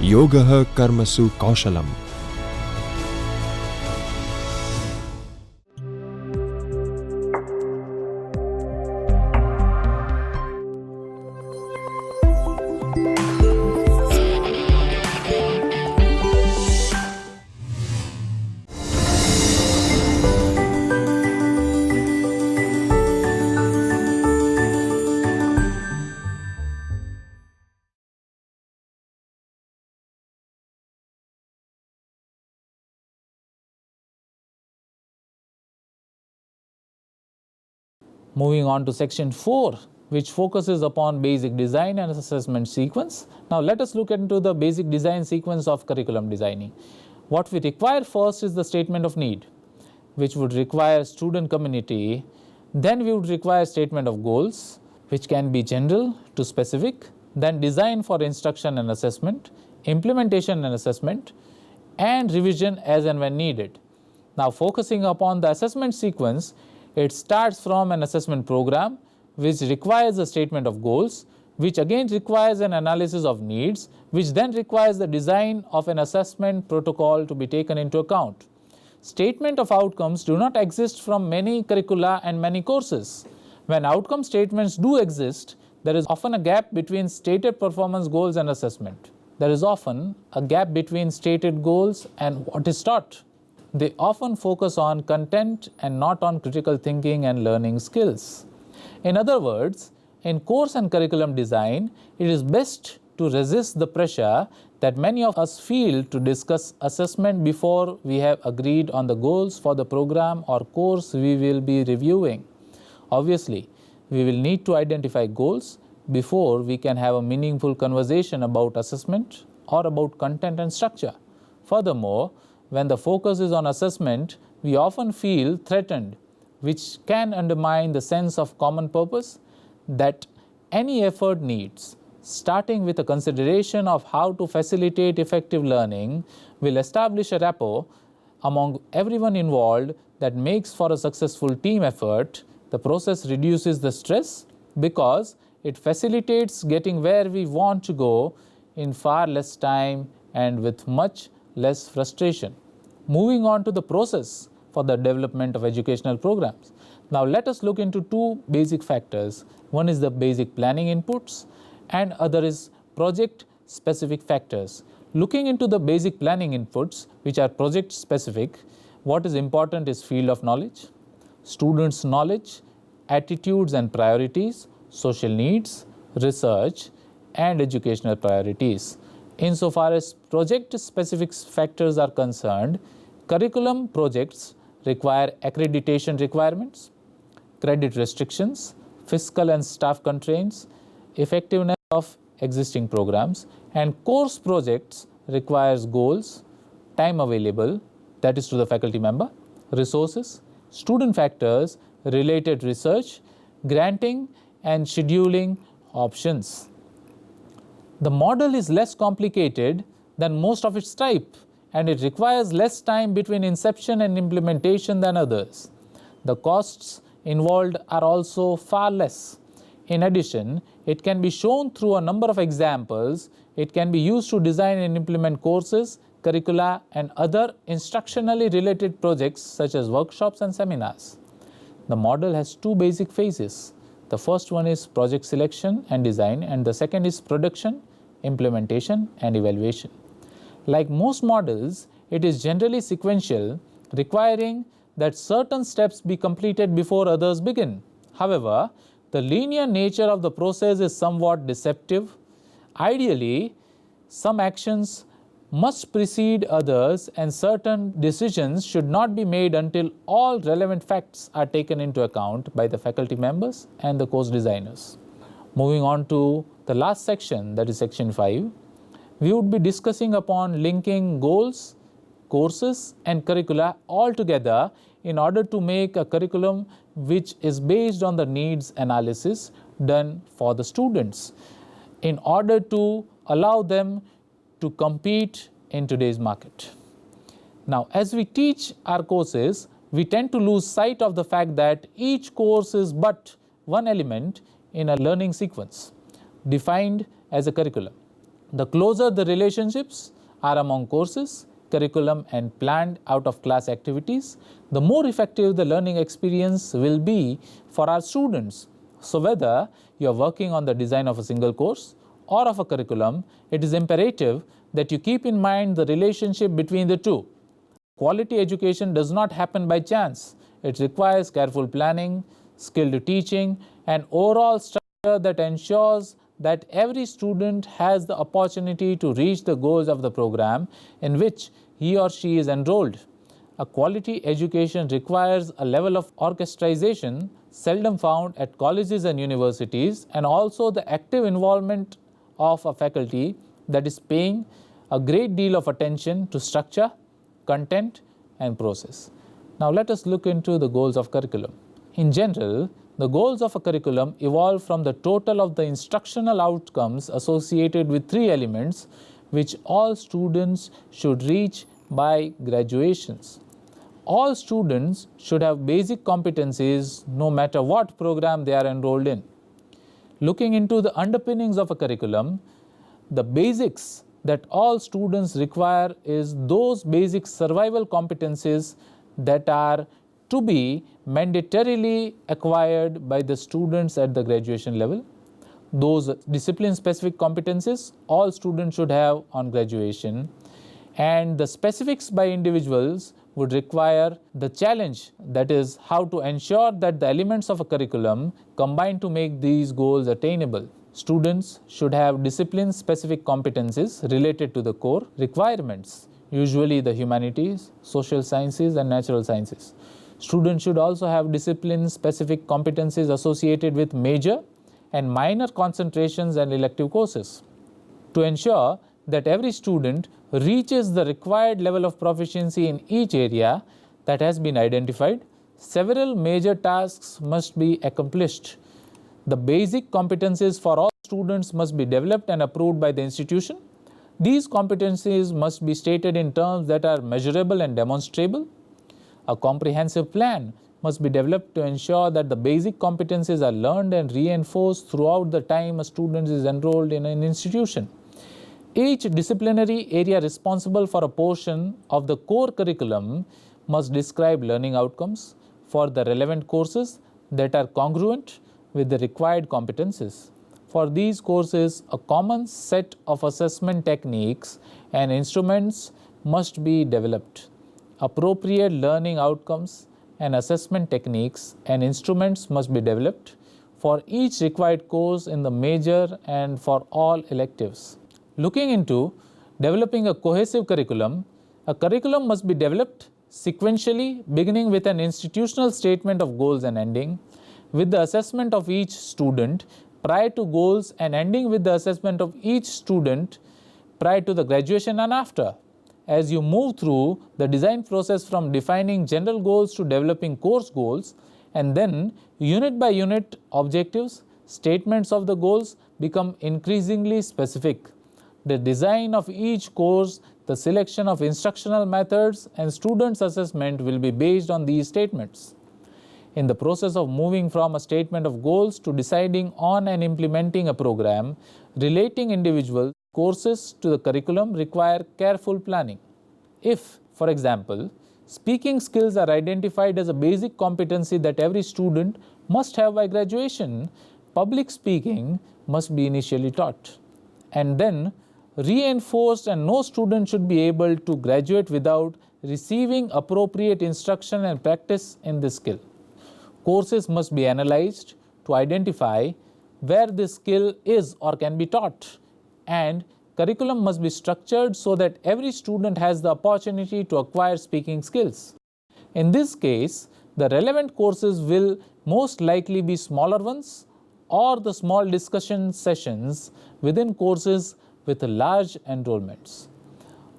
Yogah Karmasu Kaushalam. Moving on to section 4, which focuses upon basic design and assessment sequence. Now let us look into the basic design sequence of curriculum designing. What we require first is the statement of need, which would require student community. Then we would require statement of goals, which can be general to specific. Then design for instruction and assessment, implementation and assessment, and revision as and when needed. Now focusing upon the assessment sequence, it starts from an assessment program, which requires a statement of goals, which again requires an analysis of needs, which then requires the design of an assessment protocol to be taken into account. Statement of outcomes do not exist from many curricula and many courses. When outcome statements do exist, there is often a gap between stated performance goals and assessment. There is often a gap between stated goals and what is taught. They often focus on content and not on critical thinking and learning skills. In other words, in course and curriculum design, it is best to resist the pressure that many of us feel to discuss assessment before we have agreed on the goals for the program or course we will be reviewing. Obviously, we will need to identify goals before we can have a meaningful conversation about assessment or about content and structure. Furthermore, when the focus is on assessment, we often feel threatened, which can undermine the sense of common purpose that any effort needs. Starting with a consideration of how to facilitate effective learning will establish a rapport among everyone involved that makes for a successful team effort. The process reduces the stress because it facilitates getting where we want to go in far less time and with much less frustration. Moving on to the process for the development of educational programs. Now let us look into two basic factors. One is the basic planning inputs and other is project specific factors. Looking into the basic planning inputs, which are project specific, what is important is field of knowledge, students' knowledge, attitudes and priorities, social needs, research, and educational priorities. Insofar as project-specific factors are concerned, curriculum projects require accreditation requirements, credit restrictions, fiscal and staff constraints, effectiveness of existing programs, and course projects requires goals, time available, that is to the faculty member, resources, student factors, related research, granting, and scheduling options. The model is less complicated than most of its type, and it requires less time between inception and implementation than others. The costs involved are also far less. In addition, it can be shown through a number of examples. It can be used to design and implement courses, curricula, and other instructionally related projects such as workshops and seminars. The model has two basic phases. The first one is project selection and design, and the second is production, implementation, and evaluation. Like most models, it is generally sequential, requiring that certain steps be completed before others begin. However, the linear nature of the process is somewhat deceptive. Ideally, some actions must precede others, and certain decisions should not be made until all relevant facts are taken into account by the faculty members and the course designers. Moving on to the last section, that is section 5, we would be discussing upon linking goals, courses, and curricula all together in order to make a curriculum which is based on the needs analysis done for the students in order to allow them to compete in today's market. Now, as we teach our courses, we tend to lose sight of the fact that each course is but one element in a learning sequence defined as a curriculum. The closer the relationships are among courses, curriculum, and planned out of class activities, the more effective the learning experience will be for our students. So, whether you are working on the design of a single course or of a curriculum, it is imperative that you keep in mind the relationship between the two. Quality education does not happen by chance. It requires careful planning, skilled teaching, and overall structure that ensures that every student has the opportunity to reach the goals of the program in which he or she is enrolled. A quality education requires a level of orchestration seldom found at colleges and universities, and also the active involvement of a faculty that is paying a great deal of attention to structure, content, and process. Now let us look into the goals of curriculum. In general, the goals of a curriculum evolve from the total of the instructional outcomes associated with three elements which all students should reach by graduations. All students should have basic competencies no matter what program they are enrolled in. Looking into the underpinnings of a curriculum, the basics that all students require is those basic survival competencies that are to be mandatorily acquired by the students at the graduation level. Those discipline-specific competencies all students should have on graduation, and the specifics by individuals would require the challenge, that is, how to ensure that the elements of a curriculum combine to make these goals attainable. Students should have discipline-specific competencies related to the core requirements, usually the humanities, social sciences, and natural sciences. Students should also have discipline-specific competencies associated with major and minor concentrations and elective courses. To ensure that every student reaches the required level of proficiency in each area that has been identified, several major tasks must be accomplished. The basic competencies for all students must be developed and approved by the institution. These competencies must be stated in terms that are measurable and demonstrable. A comprehensive plan must be developed to ensure that the basic competencies are learned and reinforced throughout the time a student is enrolled in an institution. Each disciplinary area responsible for a portion of the core curriculum must describe learning outcomes for the relevant courses that are congruent with the required competencies. For these courses, a common set of assessment techniques and instruments must be developed. Appropriate learning outcomes and assessment techniques and instruments must be developed for each required course in the major and for all electives. Looking into developing a cohesive curriculum, a curriculum must be developed sequentially, beginning with an institutional statement of goals and ending with the assessment of each student prior to goals and ending with the assessment of each student prior to the graduation and after. As you move through the design process from defining general goals to developing course goals, and then unit by unit objectives, statements of the goals become increasingly specific. The design of each course, the selection of instructional methods, and students' assessment will be based on these statements. In the process of moving from a statement of goals to deciding on and implementing a program, relating individual courses to the curriculum require careful planning. If, for example, speaking skills are identified as a basic competency that every student must have by graduation, public speaking must be initially taught and then reinforced, and no student should be able to graduate without receiving appropriate instruction and practice in this skill. Courses must be analyzed to identify where this skill is or can be taught, and curriculum must be structured so that every student has the opportunity to acquire speaking skills. In this case, the relevant courses will most likely be smaller ones or the small discussion sessions within courses with large enrollments.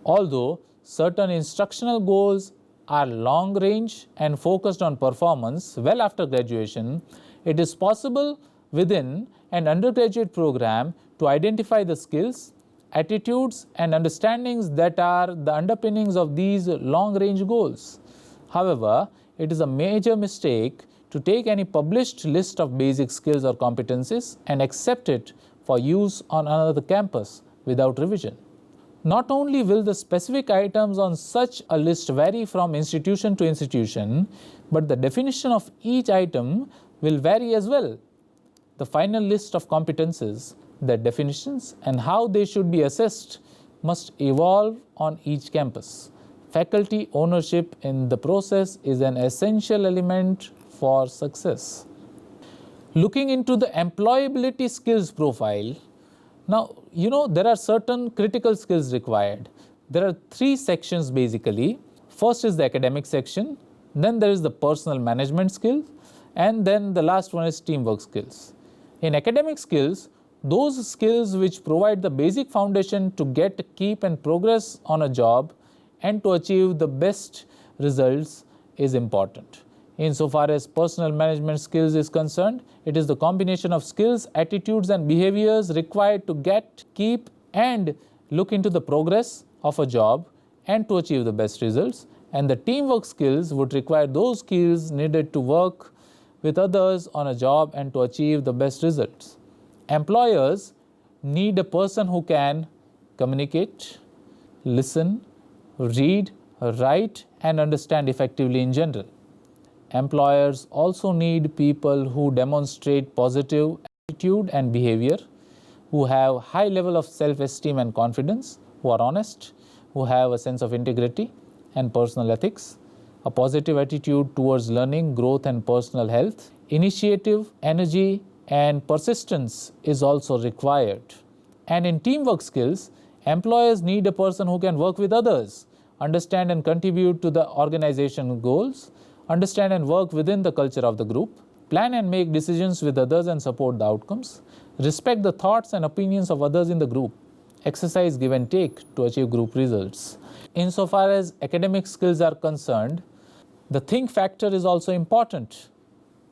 Although certain instructional goals are long range and focused on performance well after graduation, it is possible within an undergraduate program to identify the skills, attitudes, and understandings that are the underpinnings of these long range goals. However, it is a major mistake to take any published list of basic skills or competencies and accept it for use on another campus without revision. Not only will the specific items on such a list vary from institution to institution, but the definition of each item will vary as well. The final list of competences, their definitions, and how they should be assessed must evolve on each campus. Faculty ownership in the process is an essential element for success. Looking into the employability skills profile, now, there are certain critical skills required. There are 3 sections basically. First is the academic section, then there is the personal management skills, and then the last one is teamwork skills. In academic skills, those skills which provide the basic foundation to get, keep, and progress on a job and to achieve the best results is important. Insofar as personal management skills is concerned, it is the combination of skills, attitudes, and behaviors required to get, keep, and look into the progress of a job and to achieve the best results. And the teamwork skills would require those skills needed to work with others on a job and to achieve the best results. Employers need a person who can communicate, listen, read, write, and understand effectively in general. Employers also need people who demonstrate positive attitude and behavior, who have high level of self-esteem and confidence, who are honest, who have a sense of integrity and personal ethics, a positive attitude towards learning, growth, and personal health. Initiative, energy, and persistence is also required. And in teamwork skills, employers need a person who can work with others, understand and contribute to the organization goals, understand and work within the culture of the group, plan and make decisions with others and support the outcomes, respect the thoughts and opinions of others in the group, exercise give and take to achieve group results. Insofar as academic skills are concerned, the think factor is also important.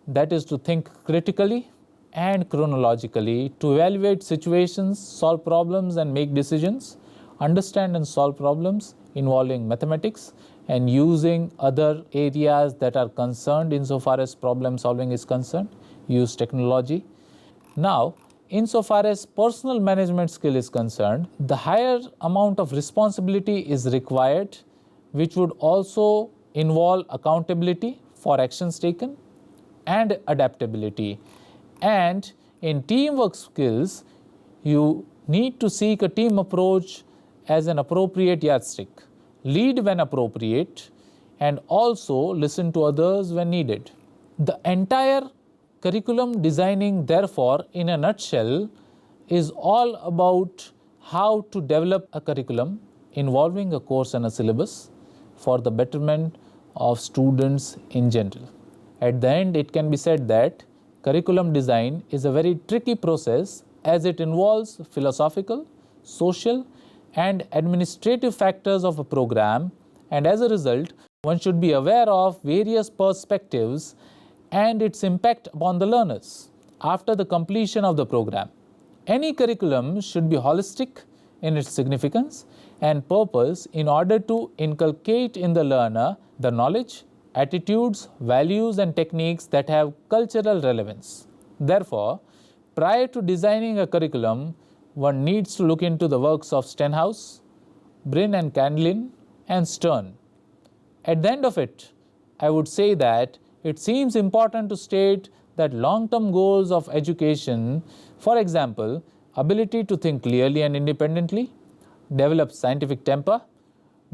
That is to think critically and chronologically, to evaluate situations, solve problems and make decisions, understand and solve problems involving mathematics, and using other areas that are concerned insofar as problem solving is concerned, use technology. Now, insofar as personal management skill is concerned, the higher amount of responsibility is required, which would also involve accountability for actions taken and adaptability. And in teamwork skills, you need to seek a team approach as an appropriate yardstick, lead when appropriate, and also listen to others when needed. The entire curriculum designing, therefore, in a nutshell, is all about how to develop a curriculum involving a course and a syllabus for the betterment of students in general. At the end, it can be said that curriculum design is a very tricky process as it involves philosophical, social, and administrative factors of a program, and as a result, one should be aware of various perspectives and its impact upon the learners after the completion of the program. Any curriculum should be holistic in its significance and purpose in order to inculcate in the learner the knowledge, attitudes, values, and techniques that have cultural relevance. Therefore, prior to designing a curriculum, one needs to look into the works of Stenhouse, Brin and Candlin, and Stern. At the end of it, I would say that it seems important to state that long-term goals of education, for example, ability to think clearly and independently, develop scientific temper,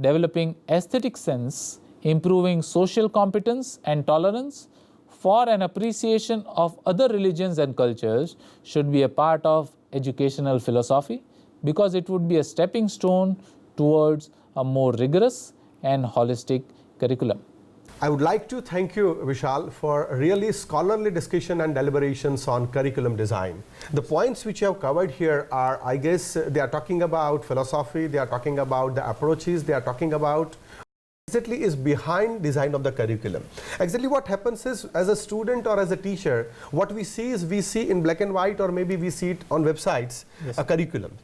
developing aesthetic sense, improving social competence and tolerance for an appreciation of other religions and cultures should be a part of educational philosophy, because it would be a stepping stone towards a more rigorous and holistic curriculum. I would like to thank you, Vishal, for really scholarly discussion and deliberations on curriculum design. The points which you have covered here are, I guess, they are talking about philosophy, they are talking about the approaches, they are talking about exactly is behind design of the curriculum. Exactly what happens is, as a student or as a teacher, what we see is we see in black and white, or maybe we see it on websites, yes, a curriculum.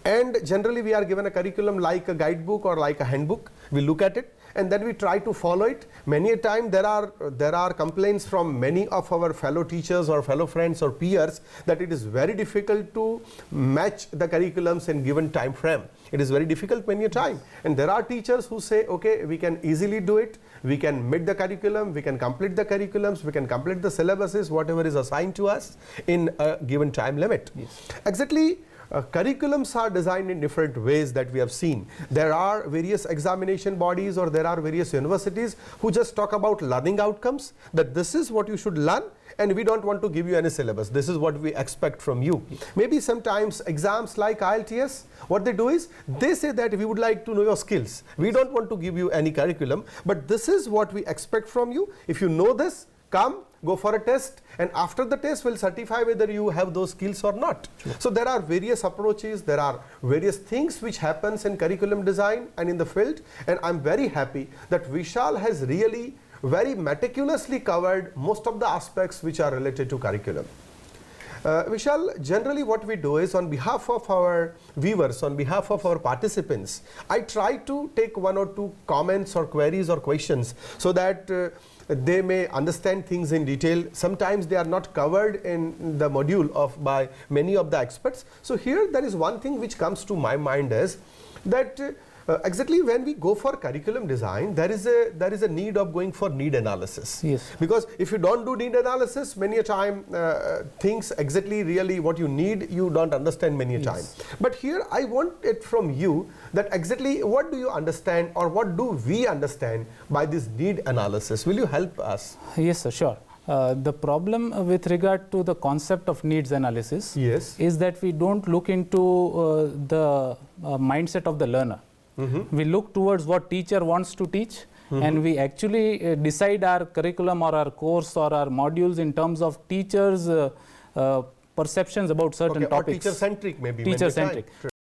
And generally we are given a curriculum like a guidebook or like a handbook. We look at it and then we try to follow it. Many a time there are complaints from many of our fellow teachers or fellow friends or peers that it is very difficult to match the curriculums in given time frame. It is very difficult many a time, and there are teachers who say, okay, we can easily do it, we can meet the curriculum, we can complete the curriculums, we can complete the syllabuses, whatever is assigned to us in a given time limit. Yes. Exactly. Curriculums are designed in different ways that we have seen. There are various examination bodies or there are various universities who just talk about learning outcomes, that this is what you should learn and we don't want to give you any syllabus. This is what we expect from you. Maybe sometimes exams like IELTS, what they do is they say that we would like to know your skills. We don't want to give you any curriculum, but this is what we expect from you. If you know this, come, go for a test, and after the test we'll certify whether you have those skills or not. Sure. So there are various approaches, there are various things which happens in curriculum design and in the field, and I'm very happy that Vishal has really very meticulously covered most of the aspects which are related to curriculum. Vishal, generally what we do is on behalf of our viewers, on behalf of our participants, I try to take one or two comments or queries or questions so that they may understand things in detail. Sometimes they are not covered in the module by many of the experts. So here there is one thing which comes to my mind is that exactly when we go for curriculum design, there is a need of going for need analysis. Yes. Because if you don't do need analysis, many a time things exactly really what you need, you don't understand many a time. But here I want it from you that exactly what do you understand or what do we understand by this need analysis? Will you help us? Yes, sir, sure. The problem with regard to the concept of needs analysis is that we don't look into the mindset of the learner. We look towards what teacher wants to teach, and we actually decide our curriculum or our course or our modules in terms of teachers' perceptions about certain topics. Or teacher-centric maybe. Teacher-centric.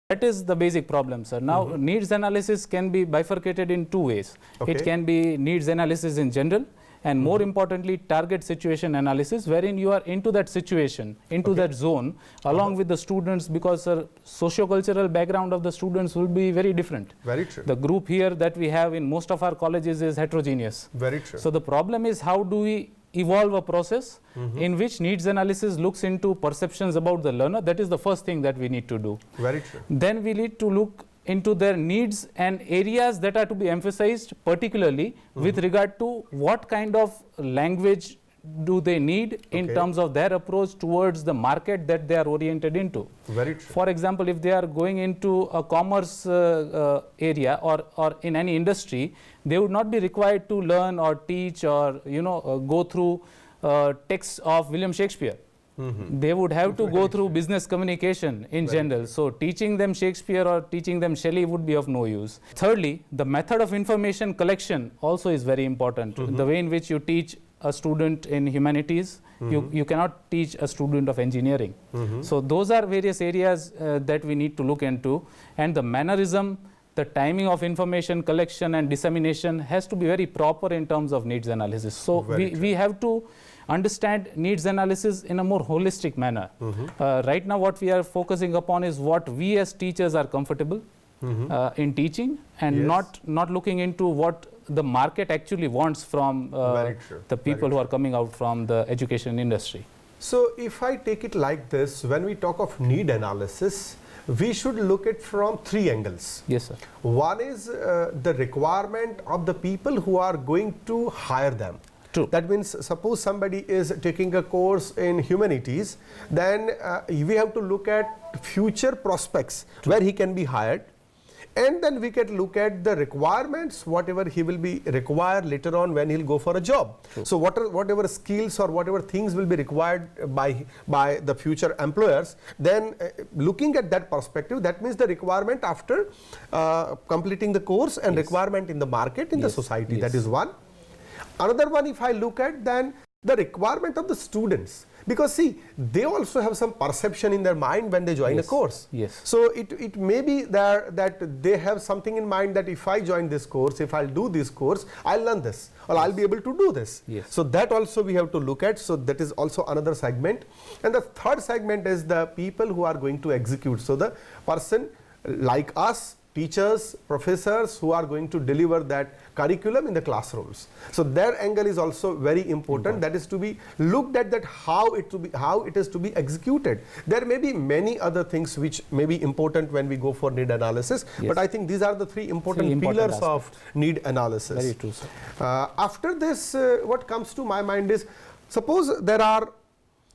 That is the basic problem, sir. Now, needs analysis can be bifurcated in two ways. It can be needs analysis in general, and more importantly, target situation analysis, wherein you are into that situation, into that zone, along with the students, because socio-cultural background of the students will be very different. Very true. The group here that we have in most of our colleges is heterogeneous. Very true. So the problem is, how do we evolve a process in which needs analysis looks into perceptions about the learner? That is the first thing that we need to do. Very true. Then we need to look into their needs and areas that are to be emphasized, particularly with regard to what kind of language do they need in terms of their approach towards the market that they are oriented into. Very true. For example, if they are going into a commerce area or in any industry, they would not be required to learn or teach or go through texts of William Shakespeare. They would have to go through business communication in general. So teaching them Shakespeare or teaching them Shelley would be of no use. Thirdly, the method of information collection also is very important. The way in which you teach a student in humanities, you cannot teach a student of engineering. So those are various areas that we need to look into, and the mannerism, the timing of information collection and dissemination has to be very proper in terms of needs analysis. So we have to understand needs analysis in a more holistic manner. Right now what we are focusing upon is what we as teachers are comfortable in teaching, and not looking into what the market actually wants from the people who are coming out from the education industry. So if I take it like this, when we talk of need analysis, we should look at from three angles. Yes, sir. One is the requirement of the people who are going to hire them. True. That means suppose somebody is taking a course in humanities, then we have to look at future prospects where he can be hired, and then we can look at the requirements, whatever he will be required later on when he'll go for a job. True. So whatever skills or whatever things will be required by the future employers, then looking at that perspective, that means the requirement after completing the course and requirement in the market, in the society. That is one. Another one, if I look at then the requirement of the students, because see, they also have some perception in their mind when they join a course. So it may be that they have something in mind that if I join this course, if I'll do this course, I'll learn this, or I'll be able to do this. So that also we have to look at. So that is also another segment. And the third segment is the people who are going to execute. So the person like us, teachers, professors who are going to deliver that curriculum in the classrooms. So their angle is also very important. That is to be looked at, that how it is to be executed. There may be many other things which may be important when we go for need analysis, but I think these are the three important pillars of need analysis. Very true, sir. After this, what comes to my mind is, suppose there are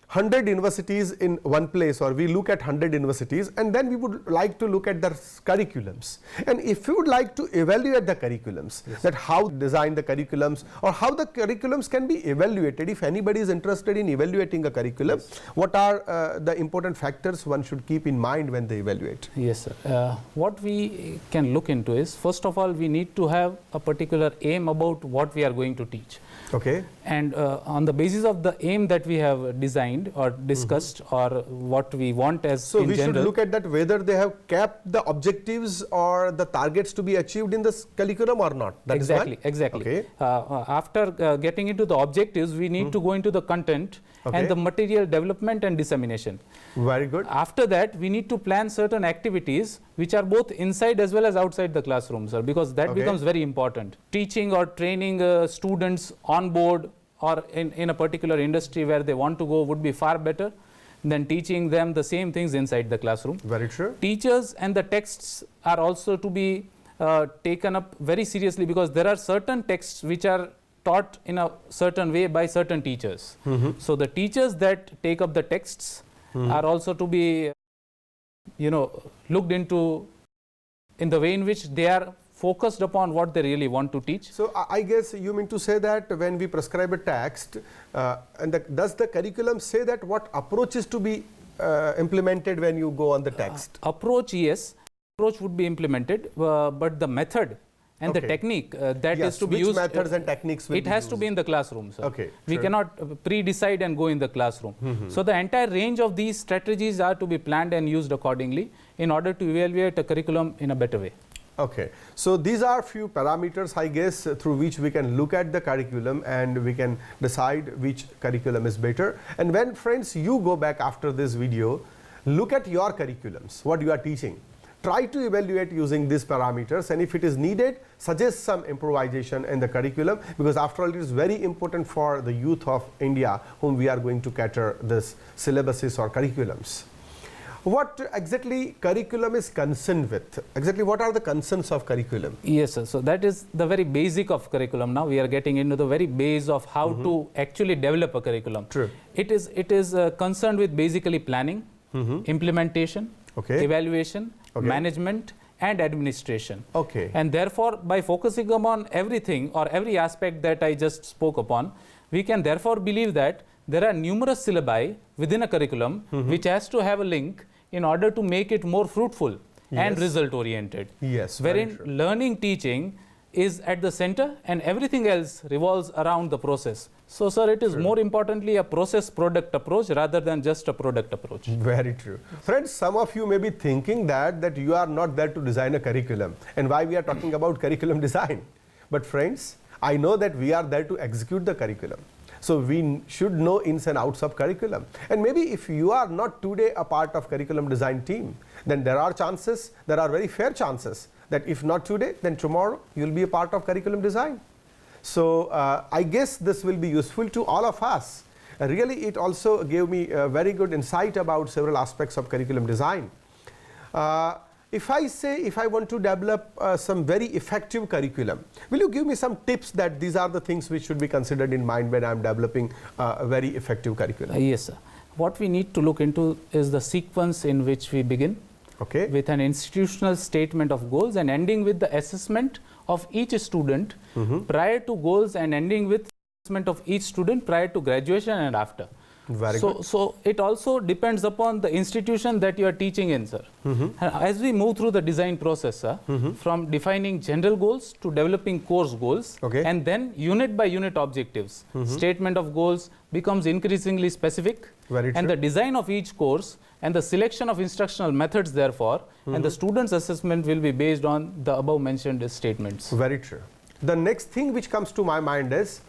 100 universities in one place, or we look at 100 universities, and then we would like to look at their curriculums. And if we would like to evaluate the curriculums, that how design the curriculums, or how the curriculums can be evaluated, if anybody is interested in evaluating a curriculum, what are the important factors one should keep in mind when they evaluate? Yes, sir. What we can look into is, first of all, we need to have a particular aim about what we are going to teach. Okay. And on the basis of the aim that we have designed or discussed, or what we want as so in we general, should look at that, whether they have kept the objectives or the targets to be achieved in this curriculum or not. That exactly, is one. exactly. Okay. After getting into the objectives, we need to go into the content and the material development and dissemination. Very good. After that, we need to plan certain activities which are both inside as well as outside the classroom, sir, because that becomes very important. Teaching or training students on board or in a particular industry where they want to go would be far better than teaching them the same things inside the classroom. Very true. Teachers and the texts are also to be taken up very seriously, because there are certain texts which are taught in a certain way by certain teachers. So the teachers that take up the texts are also to be looked into in the way in which they are focused upon what they really want to teach. So I guess you mean to say that when we prescribe a text, does the curriculum say that what approach is to be implemented when you go on the text? Approach, yes, approach would be implemented, but the method and the technique that is to be used. Which methods and techniques will it has to be in the classroom, sir. Okay, we cannot pre-decide and go in the classroom. So the entire range of these strategies are to be planned and used accordingly in order to evaluate a curriculum in a better way. Okay, so these are few parameters, I guess, through which we can look at the curriculum and we can decide which curriculum is better. And when, friends, you go back after this video, look at your curriculums, what you are teaching. Try to evaluate using these parameters, and if it is needed, suggest some improvisation in the curriculum, because after all, it is very important for the youth of India whom we are going to cater this syllabuses or curriculums. What exactly curriculum is concerned with? Exactly what are the concerns of curriculum? Yes, sir. So that is the very basic of curriculum. Now we are getting into the very base of how to actually develop a curriculum. True. It is concerned with basically planning, implementation, evaluation, management and administration. Okay. And therefore, by focusing upon everything or every aspect that I just spoke upon, we can therefore believe that there are numerous syllabi within a curriculum which has to have a link in order to make it more fruitful and result oriented. Yes. Wherein learning, teaching is at the center and everything else revolves around the process. So, sir, it is more importantly a process product approach rather than just a product approach. Very true. Friends, some of you may be thinking that you are not there to design a curriculum, and why we are talking about curriculum design. But friends, I know that we are there to execute the curriculum. So we should know ins and outs of curriculum. And maybe if you are not today a part of curriculum design team, then there are very fair chances that if not today, then tomorrow you will be a part of curriculum design. So I guess this will be useful to all of us. Really, it also gave me a very good insight about several aspects of curriculum design. If I want to develop some very effective curriculum, will you give me some tips that these are the things which should be considered in mind when I am developing a very effective curriculum? Yes, sir. What we need to look into is the sequence in which we begin with an institutional statement of goals and ending with the assessment of each student prior to goals and ending with assessment of each student prior to graduation and after. Very good. So it also depends upon the institution that you are teaching in, sir. As we move through the design process, sir, from defining general goals to developing course goals, and then unit by unit objectives, statement of goals becomes increasingly specific, and the design of each course and the selection of instructional methods, therefore, and the student's assessment will be based on the above mentioned statements. Very true. The next thing which comes to my mind is,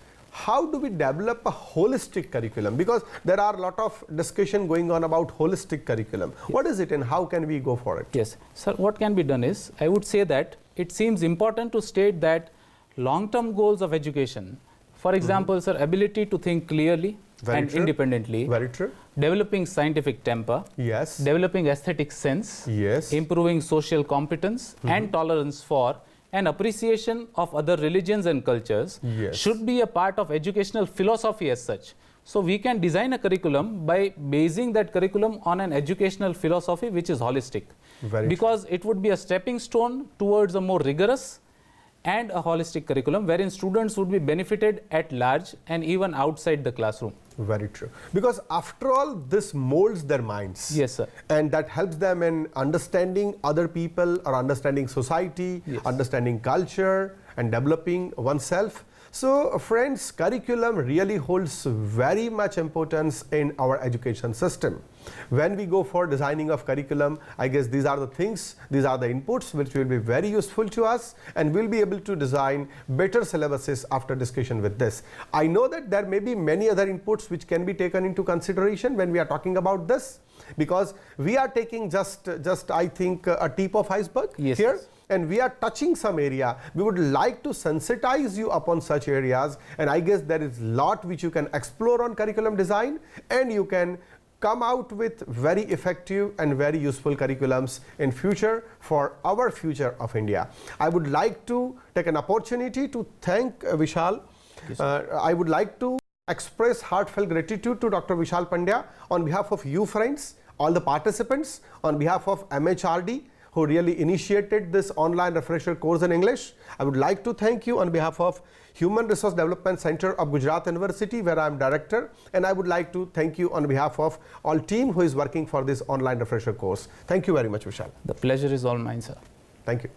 how do we develop a holistic curriculum? Because there are a lot of discussion going on about holistic curriculum. What is it and how can we go for it? Yes, sir, what can be done is, I would say that it seems important to state that long-term goals of education, for example, sir, ability to think clearly and independently, very true, developing scientific temper, yes, developing aesthetic sense, yes, improving social competence and tolerance for and appreciation of other religions and cultures, yes, should be a part of educational philosophy as such. So we can design a curriculum by basing that curriculum on an educational philosophy which is holistic, because it would be a stepping stone towards a more rigorous and a holistic curriculum wherein students would be benefited at large and even outside the classroom. Very true. Because after all, this molds their minds. Yes, sir. And that helps them in understanding other people or understanding society, yes, understanding culture and developing oneself. So friends, curriculum really holds very much importance in our education system. When we go for designing of curriculum, I guess these are the things, these are the inputs which will be very useful to us, and we'll be able to design better syllabuses after discussion with this. I know that there may be many other inputs which can be taken into consideration when we are talking about this, because we are taking just I think a tip of iceberg, yes, here. Yes. And we are touching some area. We would like to sensitize you upon such areas, and I guess there is a lot which you can explore on curriculum design, and you can come out with very effective and very useful curriculums in future for our future of India. I would like to take an opportunity to thank Vishal. Yes, I would like to express heartfelt gratitude to Dr. Vishal Pandya on behalf of you friends, all the participants, on behalf of MHRD, who really initiated this online refresher course in English. I would like to thank you on behalf of Human Resource Development Center of Gujarat University, where I am director, and I would like to thank you on behalf of all team who is working for this online refresher course. Thank you very much, Vishal. The pleasure is all mine, sir. Thank you.